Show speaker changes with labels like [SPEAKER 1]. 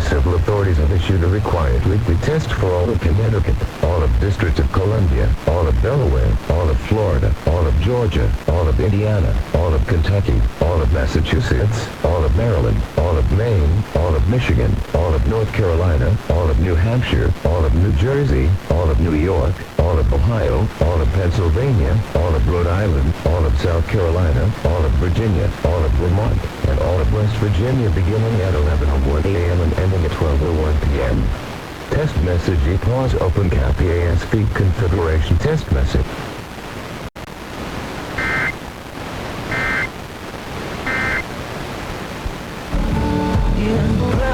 [SPEAKER 1] civil authorities have issued a required weekly test for all of Connecticut, all of District of Columbia, all of Delaware, all of Florida, all of Georgia, all of Indiana, all of Kentucky, all of Massachusetts, all of Maryland, all of Maine, all of Michigan, all of North Carolina, all of New Hampshire, all of New Jersey, all of New York, all of Ohio, all of Pennsylvania, all of Rhode Island, all of South Carolina, all of Virginia, all of Vermont, and all of West Virginia beginning at 11:01 a.m. and ending at 12:01 p.m. Test message EAS open cap EAS feed configuration test message. In